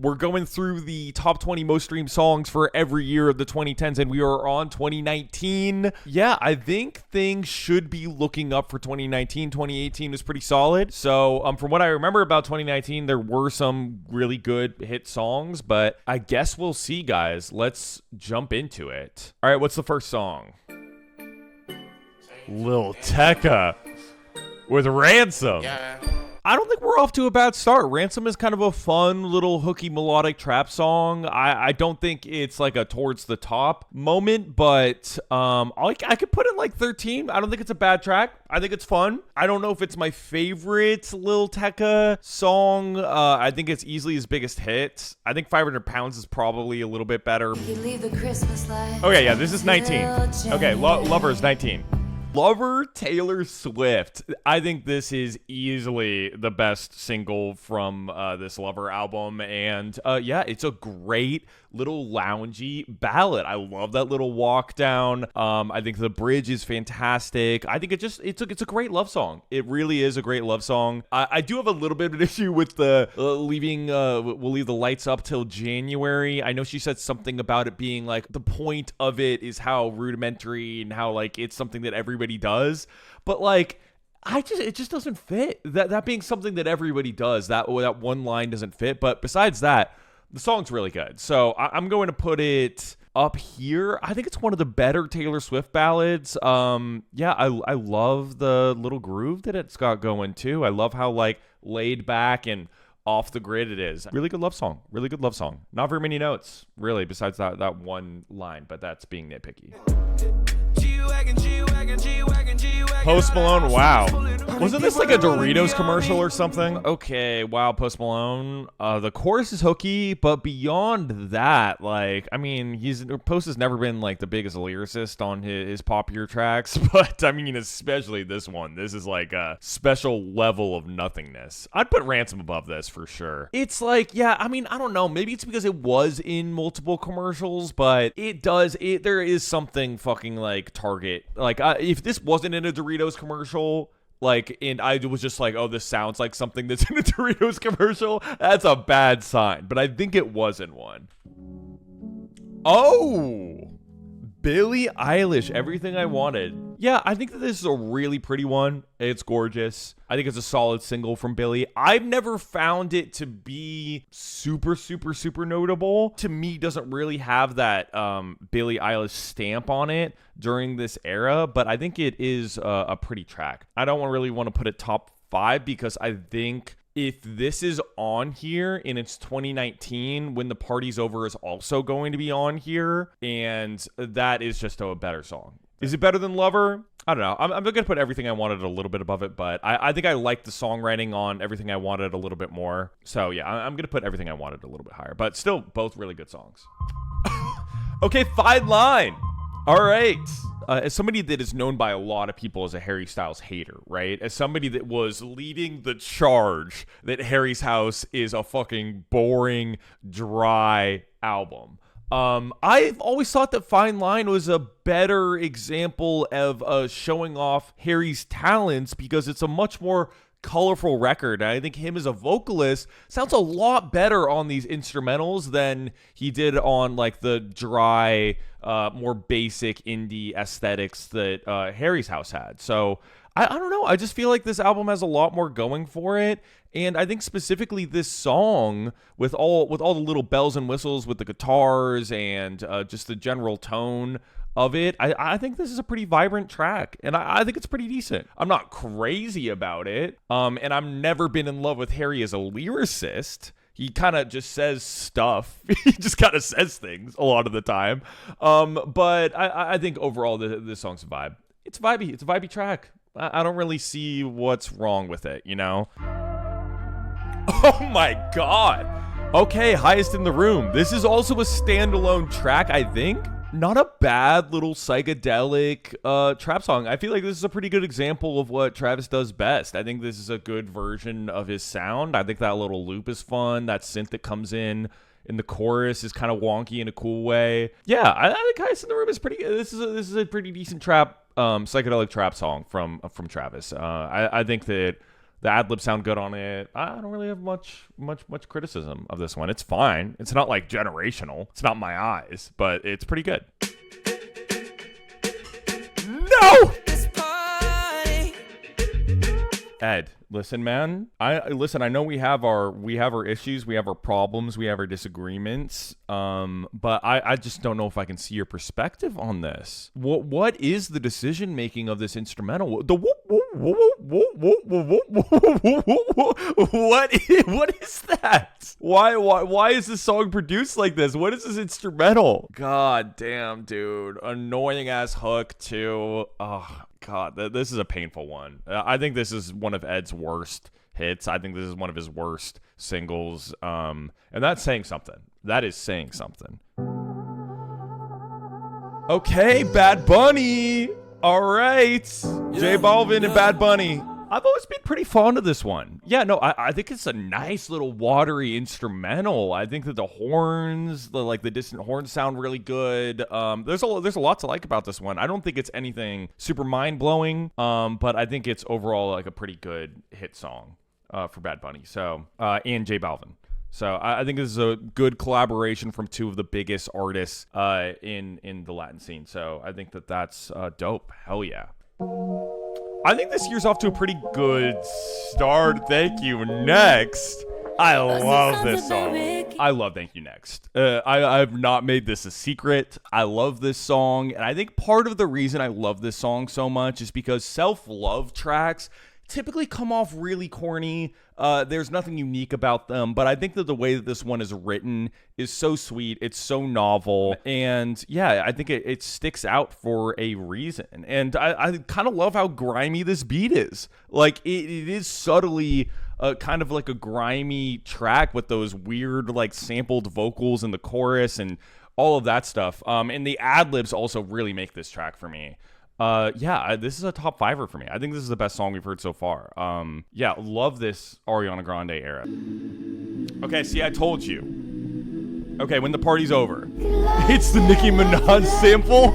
We're going through the top 20 most streamed songs for every year of the 2010s, and we are on 2019. Yeah, I think things should be looking up for 2019. 2018 was pretty solid. So from what I remember about 2019, there were some really good hit songs, but I guess we'll see, guys. Let's jump into it. All right, what's the first song? Lil Tecca with Ransom. Yeah. I don't think we're off to a bad start. Ransom is kind of a fun little hooky melodic trap song. I don't think it's like a towards the top moment, but I could put it like 13. I don't think it's a bad track. I think it's fun. I don't know if it's my favorite Lil Tecca song. I think it's easily his biggest hit. I think 500 Pounds is probably a little bit better. Okay, yeah, this is 19. Okay, Lover is 19. Lover, Taylor Swift. I think this is easily the best single from this Lover album. And yeah, it's a great little loungy ballad. I love that little walk down. I think the bridge is fantastic. I think it's a great love song. It really is a great love song. I do have a little bit of an issue with the we'll leave the lights up till January. I know she said something about it being like the point of it is how rudimentary and how like it's something that everybody does, but like it just doesn't fit. That being something that everybody does, that one line doesn't fit. But besides that, the song's really good. So I'm going to put it up here. I think it's one of the better Taylor Swift ballads. Yeah, I love the little groove that it's got going too. I love how like laid back and off the grid it is. Really good love song. Really good love song. Not very many notes, really, besides that one line, but that's being nitpicky. Post Malone, wow. Wasn't this like a Doritos commercial or something? Okay, wow, Post Malone. The chorus is hooky, but beyond that, like, I mean, Post has never been like the biggest lyricist on his popular tracks, but I mean, especially this one. This is like a special level of nothingness. I'd put Ransom above this for sure. It's like, yeah, I mean, I don't know. Maybe it's because it was in multiple commercials, but there is something fucking like Target. Like, if this wasn't in a Doritos commercial, like, and I was just like, oh, this sounds like something that's in a Doritos commercial, that's a bad sign. But I think it was in one. Oh, Billie Eilish, Everything I Wanted. Yeah, I think that this is a really pretty one. It's gorgeous. I think it's a solid single from Billie. I've never found it to be super, super, super notable. To me, doesn't really have that Billie Eilish stamp on it during this era, but I think it is a pretty track. I don't really want to put it top 5 because I think if this is on here and it's 2019, When the Party's Over is also going to be on here, and that is just a better song. Is it better than Lover? I don't know. I'm going to put Everything I Wanted a little bit above it, but I think I like the songwriting on Everything I Wanted a little bit more. So yeah, I'm going to put Everything I Wanted a little bit higher, but still both really good songs. Okay, Fine Line. All right. As somebody that is known by a lot of people as a Harry Styles hater, right? As somebody that was leading the charge that Harry's House is a fucking boring, dry album. I've always thought that Fine Line was a better example of showing off Harry's talents because it's a much more colorful record. And I think him as a vocalist sounds a lot better on these instrumentals than he did on like the dry, more basic indie aesthetics that Harry's House had. So I don't know. I just feel like this album has a lot more going for it. And I think specifically this song with all the little bells and whistles with the guitars and just the general tone of it, I think this is a pretty vibrant track, and I think it's pretty decent. I'm not crazy about it, and I've never been in love with Harry as a lyricist. He kind of just says stuff. He just kind of says things a lot of the time. But I think overall this song's a vibe. It's vibey. It's a vibey track. I don't really see what's wrong with it, you know? Oh my God. Okay, Highest in the Room. This is also a standalone track, I think. Not a bad little psychedelic trap song. I feel like this is a pretty good example of what Travis does best. I think this is a good version of his sound. I think that little loop is fun. That synth that comes in the chorus is kind of wonky in a cool way. Yeah, I think Highest in the Room is pretty good. This is a pretty decent trap, psychedelic trap song from Travis. I think that The ad-libs sound good on it. I don't really have much criticism of this one. It's fine. It's not like generational. It's not my eyes, but it's pretty good. No! Ed, listen, man. I know we have our issues, we have our problems, we have our disagreements. But I just don't know if I can see your perspective on this. What is the decision making of this instrumental? The what is that? Why is this song produced like this? What is this instrumental? God damn, dude. Annoying ass hook too. Oh God, this is a painful one. I think this is one of Ed's worst hits. I think this is one of his worst singles. And that's saying something. That is saying something. Okay, Bad Bunny. All right. J Balvin and Bad Bunny. I've always been pretty fond of this one. Yeah, no, I think it's a nice little watery instrumental. I think that the horns, the distant horns sound really good. There's a lot to like about this one. I don't think it's anything super mind-blowing, but I think it's overall like a pretty good hit song for Bad Bunny. So, and J Balvin. So I think this is a good collaboration from two of the biggest artists in the Latin scene. So I think that's dope. Hell yeah. I think this year's off to a pretty good start. Thank You Next. I love this song. I love Thank You Next. I've not made this a secret. I love this song. And I think part of the reason I love this song so much is because self-love tracks typically come off really corny. There's nothing unique about them, but I think that the way that this one is written is so sweet. It's so novel. And yeah, I think it sticks out for a reason. And I kind of love how grimy this beat is. Like it is subtly kind of like a grimy track with those weird like sampled vocals in the chorus and all of that stuff. And the ad-libs also really make this track for me. Yeah, this is a top fiver for me. I think this is the best song we've heard so far. Yeah, love this Ariana Grande era. Okay, see, I told you. Okay, When the Party's Over. It's the Nicki Minaj sample.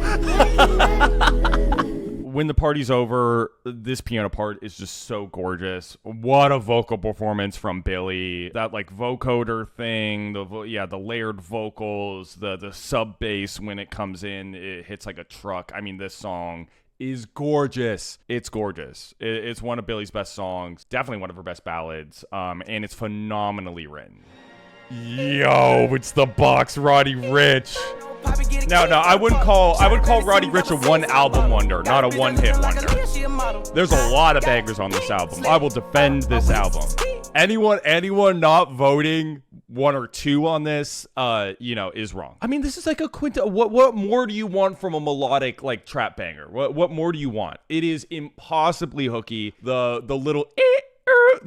When the Party's Over, this piano part is just so gorgeous. What a vocal performance from Billy. That like vocoder thing, the layered vocals, the sub bass when it comes in, it hits like a truck. I mean, this song is gorgeous. It's gorgeous. It's one of Billy's best songs, definitely one of her best ballads, and it's phenomenally written. Yo, it's the Box Roddy Ricch. No, I would call Roddy Ricch a one album wonder, not a one hit wonder. There's a lot of bangers on this album. I will defend this album. Anyone not voting one or two on this, is wrong. I mean, this is like a what more do you want from a melodic like trap banger? What more do you want? It is impossibly hooky. The little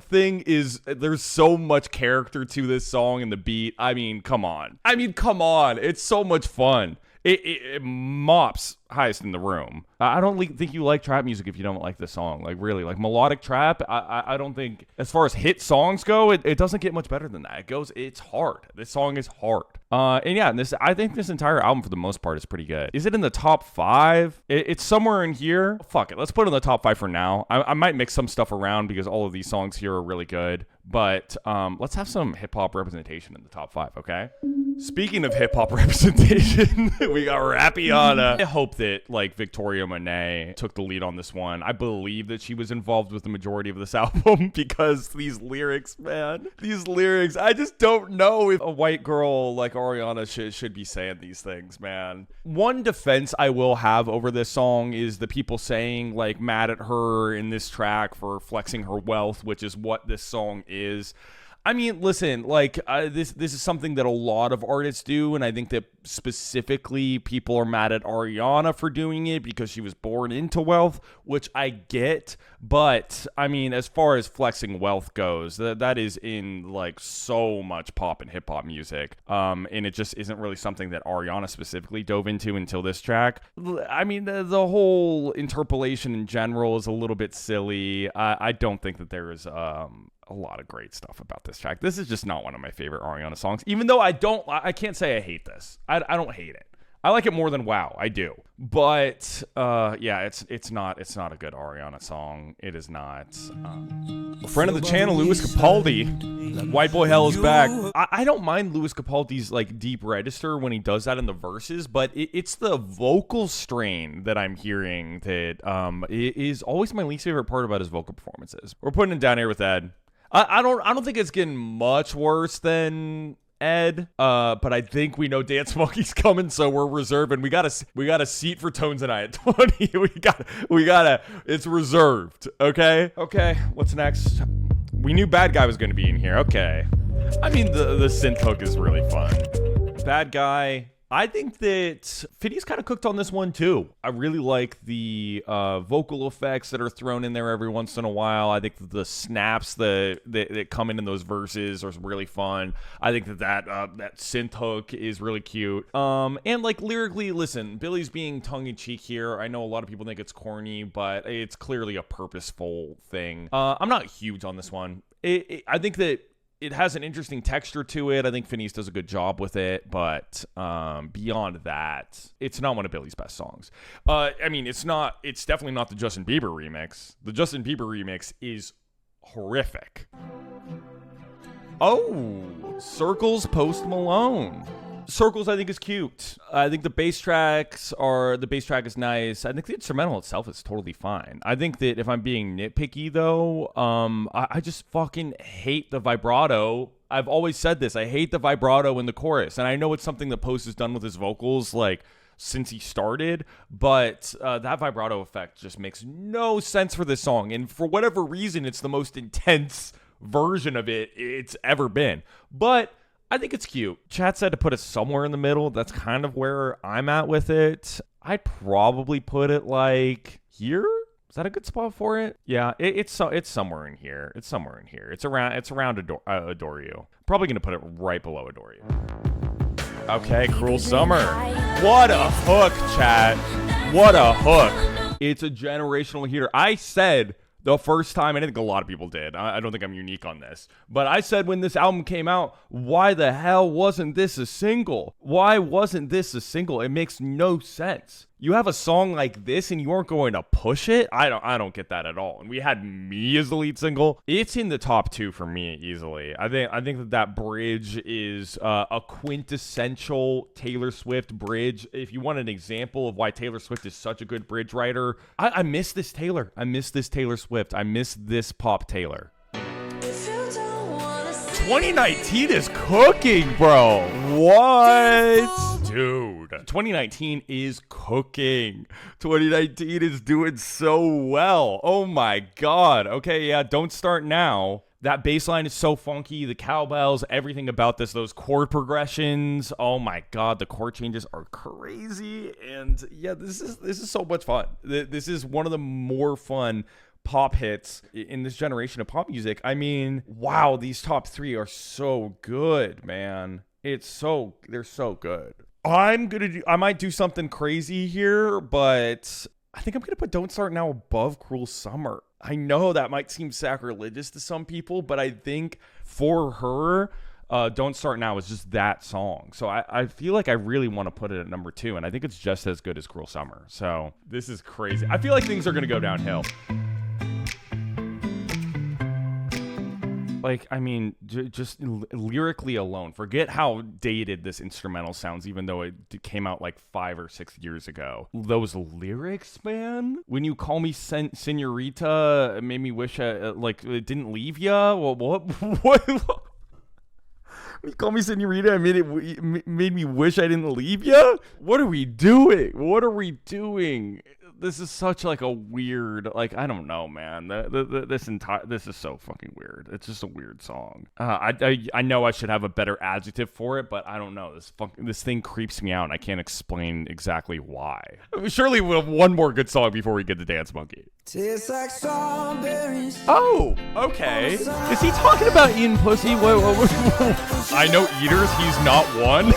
thing is, there's so much character to this song and the beat. I mean, come on. It's so much fun. It mops highest in the room. I don't think you like trap music if you don't like this song. Like really, like melodic trap. I don't think, as far as hit songs go, it doesn't get much better than that. It's hard. This song is hard. And yeah, I think this entire album for the most part is pretty good. Is it in the top 5? It's somewhere in here. Fuck it. Let's put it in the top 5 for now. I might mix some stuff around because all of these songs here are really good. But let's have some hip hop representation in the top 5, okay? Speaking of hip hop representation, we got Rappiana. I hope that like Victoria Monet took the lead on this one. I believe that she was involved with the majority of this album because these lyrics, man. I just don't know if a white girl like Ariana should be saying these things, man. One defense I will have over this song is the people saying like mad at her in this track for flexing her wealth, which is what this song is. I mean, listen, like this is something that a lot of artists do, and I think that specifically people are mad at Ariana for doing it because she was born into wealth, which I get. But I mean, as far as flexing wealth goes, that is in like so much pop and hip hop music, and it just isn't really something that Ariana specifically dove into until this track. I mean, the whole interpolation in general is a little bit silly. I don't think that there is a lot of great stuff about this track. This is just not one of my favorite Ariana songs, even though I can't say I hate this. I don't hate it. I like it more than Wow. I do. But yeah, it's not a good Ariana song. It is not. A friend of the channel, Louis Capaldi. White Boy Hell is back. I don't mind Louis Capaldi's like deep register when he does that in the verses, but it's the vocal strain that I'm hearing that is always my least favorite part about his vocal performances. We're putting it down here with Ed. I don't think it's getting much worse than Ed, but I think we know Dance Monkey's coming, so we're reserving. We got a seat for Tones and I at 20. we gotta. It's reserved. Okay. What's next? We knew Bad Guy was going to be in here. Okay. I mean, the synth hook is really fun. Bad Guy. I think that Fiddy's kind of cooked on this one too. I really like the vocal effects that are thrown in there every once in a while. I think that the snaps that come in those verses are really fun. I think that synth hook is really cute. And like lyrically, listen, Billy's being tongue-in-cheek here. I know a lot of people think it's corny, but it's clearly a purposeful thing. I'm not huge on this one. I think that it has an interesting texture to it. I think Phineas does a good job with it, but beyond that, it's not one of Billy's best songs. I mean, it's definitely not the Justin Bieber remix. The Justin Bieber remix is horrific. Oh, Circles Post Malone. Circles, I think, is cute. I think the bass track is nice. I think the instrumental itself is totally fine. I think that if I'm being nitpicky, though, I just fucking hate the vibrato. I've always said this. I hate the vibrato in the chorus. And I know it's something that Post has done with his vocals, like, since he started, but that vibrato effect just makes no sense for this song. And for whatever reason, it's the most intense version of it's ever been. But I think it's cute. Chat said to put it somewhere in the middle. That's kind of where I'm at with it. I'd probably put it like here. Is that a good spot for it? Yeah, it's somewhere in here. It's somewhere in here. It's around Adore You. Probably gonna put it right below Adore You. Okay, Cruel Summer. What a hook, chat. What a hook. It's a generational heater. I said the first time, and I think a lot of people did. I don't think I'm unique on this. But I said when this album came out, why the hell wasn't this a single? Why wasn't this a single? It makes no sense. You have a song like this and you aren't going to push it? I don't get that at all. And we had Me as the lead single. It's in the top 2 for me easily. I think that bridge is a quintessential Taylor Swift bridge. If you want an example of why Taylor Swift is such a good bridge writer, I miss this Taylor. I miss this Taylor Swift. I miss this pop Taylor. 2019 is cooking, bro. What? Dude, 2019 is cooking. 2019 is doing so well. Oh my God. Okay, yeah, Don't Start Now. That bass line is so funky. The cowbells, everything about this, those chord progressions. Oh my God, the chord changes are crazy. And yeah, this is so much fun. This is one of the more fun pop hits in this generation of pop music. I mean, wow, these top 3 are so good, man. They're so good. I might do something crazy here, but I think I'm gonna put Don't Start Now above Cruel Summer. I know that might seem sacrilegious to some people, but I think for her, Don't Start Now is just that song. So I feel like I really want to put it at number 2, and I think it's just as good as Cruel Summer. So this is crazy. I feel like things are gonna go downhill. Like, I mean, just lyrically alone, forget how dated this instrumental sounds, even though it came out like 5 or 6 years ago. Those lyrics, man. When you call me senorita, it made me wish like it didn't leave ya. Well, what? When you call me senorita, it made me wish I didn't leave ya. What are we doing? This is such like a weird, like, I don't know, man. This is so fucking weird. It's just a weird song. I know I should have a better adjective for it, but I don't know. This thing creeps me out, and I can't explain exactly why. Surely we'll have one more good song before we get to Dance Monkey. Tastes like strawberries. Oh, okay. Is he talking about eating pussy? What? I know Eaters. He's not one.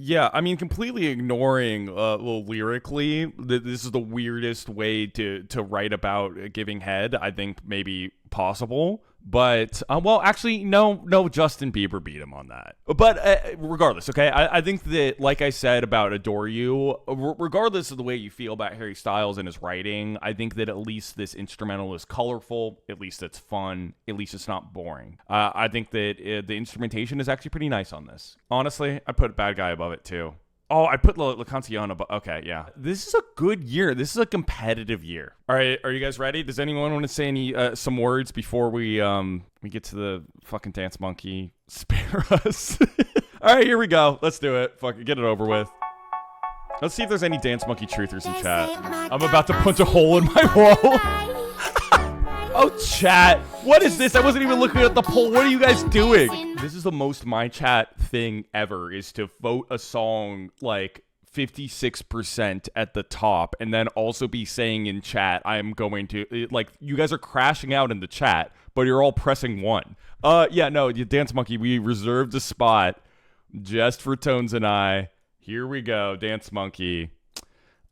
Yeah, I mean, completely ignoring lyrically, this is the weirdest way to write about giving head, I think, maybe possible. But, well, actually, no, Justin Bieber beat him on that. But regardless, okay, I think that, like I said about Adore You, regardless of the way you feel about Harry Styles and his writing, I think that at least this instrumental is colorful, at least it's fun, at least it's not boring. I think that the instrumentation is actually pretty nice on this. Honestly, I put Bad Guy above it, too. Oh, I put La Canción above. Okay, yeah. This is a good year. This is a competitive year. All right, are you guys ready? Does anyone want to say some words before we get to the fucking Dance Monkey? Spare us. All right, here we go. Let's do it. Fuck it, get it over with. Let's see if there's any Dance Monkey truthers in chat. I'm about to punch a hole in my wall. Oh, chat. What is this? I wasn't even looking at the poll. What are you guys doing? This is the most my chat thing ever, is to vote a song like 56% at the top and then also be saying in chat, I'm going to, like, you guys are crashing out in the chat, but you're all pressing 1. Yeah, no, Dance Monkey, we reserved a spot just for Tones and I. Here we go, Dance Monkey.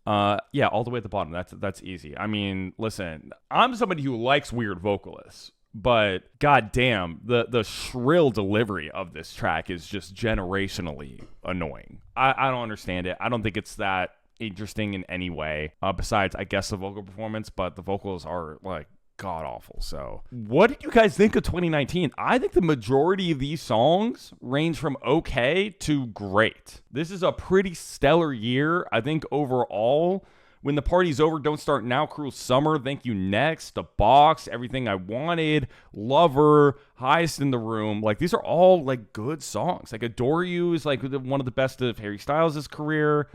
Yeah, all the way at the bottom. That's easy. I mean, listen, I'm somebody who likes weird vocalists, but goddamn, the shrill delivery of this track is just generationally annoying. I don't understand it. I don't think it's that interesting in any way, besides, I guess, the vocal performance, but the vocals are, like, god-awful. So what did you guys think of 2019? I think the majority of these songs range from okay to great. This is a pretty stellar year. I think overall, When the Party's Over, Don't Start Now, Cruel Summer, Thank You Next, The Box, Everything I Wanted, Lover, Highest in the Room, like, these are all, like, good songs. Like, Adore You is, like, one of the best of Harry Styles' career.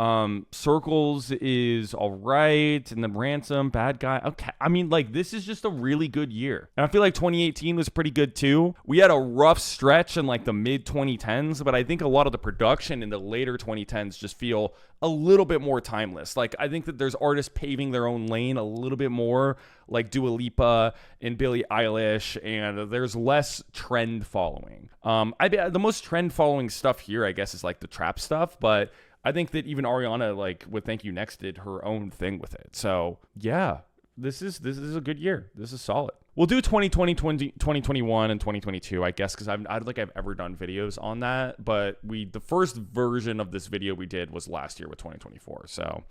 Circles is all right. And then Ransom, Bad Guy. Okay. I mean, like, this is just a really good year. And I feel like 2018 was pretty good, too. We had a rough stretch in, like, the mid-2010s, but I think a lot of the production in the later 2010s just feel a little bit more timeless. Like, I think that there's artists paving their own lane a little bit more, like Dua Lipa and Billie Eilish, and there's less trend following. The most trend following stuff here, I guess, is like the trap stuff, but I think that even Ariana, like with Thank You Next, did her own thing with it. So yeah, this is a good year. This is solid. We'll do 2020, 2021, and 2022, I guess, because I don't think I've ever done videos on that. But the first version of this video we did was last year with 2024. So